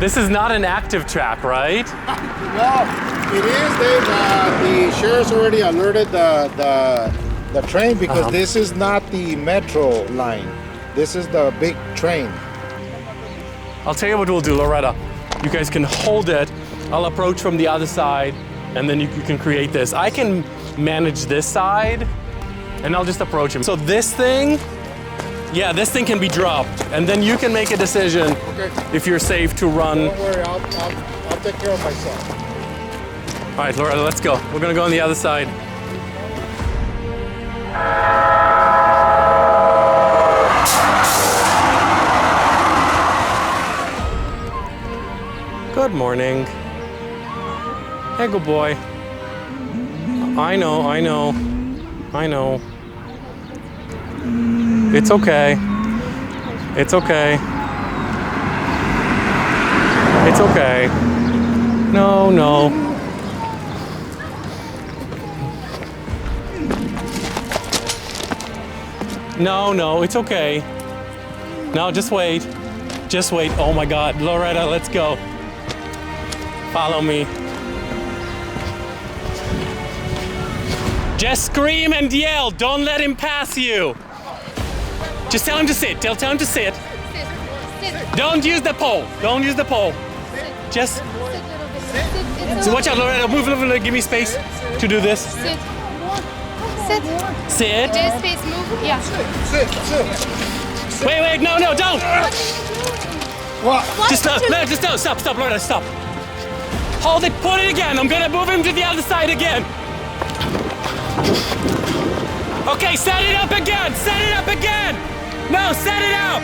This is not an active track, right? No, it is. The sheriff's already alerted the train because this is not the metro line. This is the big train. I'll tell you what we'll do, Loretta. You guys can hold it. I'll approach from the other side, and then you can create this. I can manage this side, and I'll just approach him. So this thing, yeah, this thing can be dropped, and then you can make a decision if you're safe to run. Don't worry, I'll take care of myself. All right, Loretta, let's go. We're gonna go on the other side. Good morning. Hey, good boy. I know. It's okay. It's okay. It's okay. No. No, it's okay. No, just wait. Just wait. Oh my God. Loretta, let's go. Follow me. Just scream and yell. Don't let him pass you. Just tell him to sit. Tell him to sit. Don't use the pole. Don't use the pole. Just so watch out, Loretta. Move. Give me space to do this. Sit. Sit. There's space. Move. Yeah. Sit. Wait. No, don't. What? Just stop. Stop, Loretta. Stop. Hold it. Put it again. I'm gonna move him to the other side again. Okay, set it up again. No, set it up.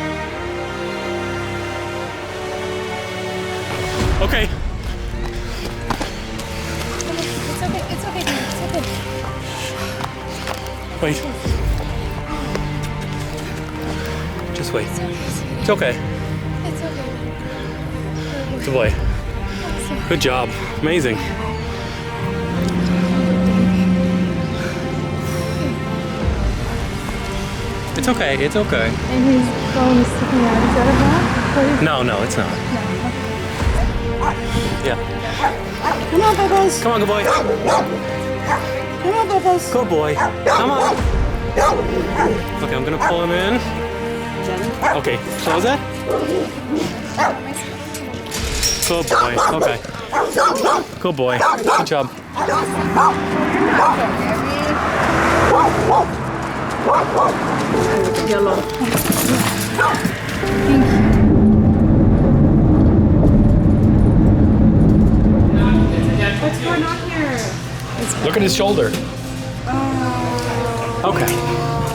Okay. It's okay. Wait. Just wait. It's okay. Good boy. Good job. Amazing. It's okay. And his phone is sticking out. Is that a bad? No, it's not. Yeah. Come on, Bubbles. Come on, good boy. Come on, Bubbles. Good boy. Come on. Okay, I'm gonna pull him in. Okay, close it. Good boy. Okay. Good boy. Good job. Yellow. What's going on here? Look at his shoulder. Okay.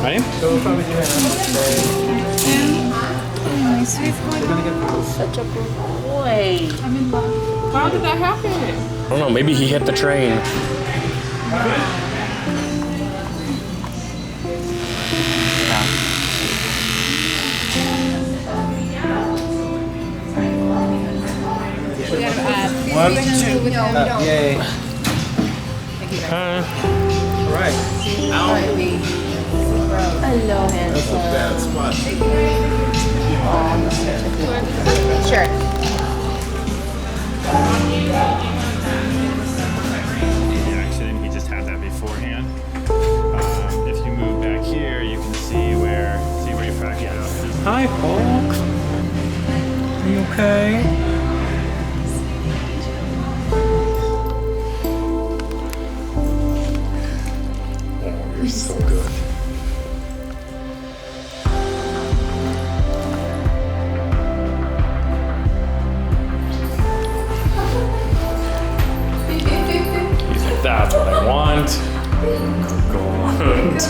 Right? Such a good boy. How did that happen? I don't know, maybe he hit the train. One, two. Yay. Right. Hello, handsome. Bad spot. Sure. The accident, he just had that beforehand. If you move back here, you can see where you fractured out. Hi, Hulk. Are you okay? Oh, you're so good. He's like, that's what I want. Good.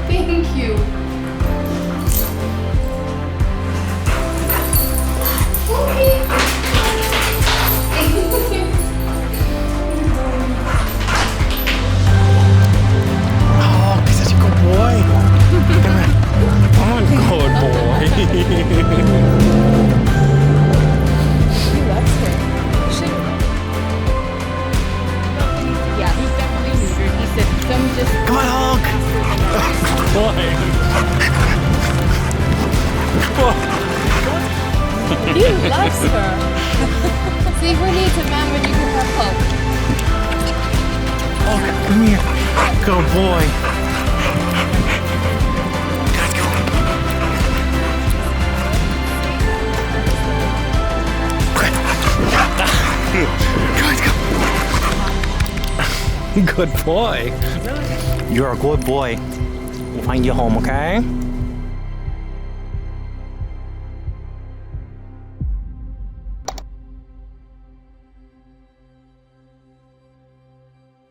Thank you. Oh, he's such a good boy. Come on, good boy. See who needs a man when you can have hope. Oh, come here. Good boy. Good boy. You're a good boy. We'll find you home, okay?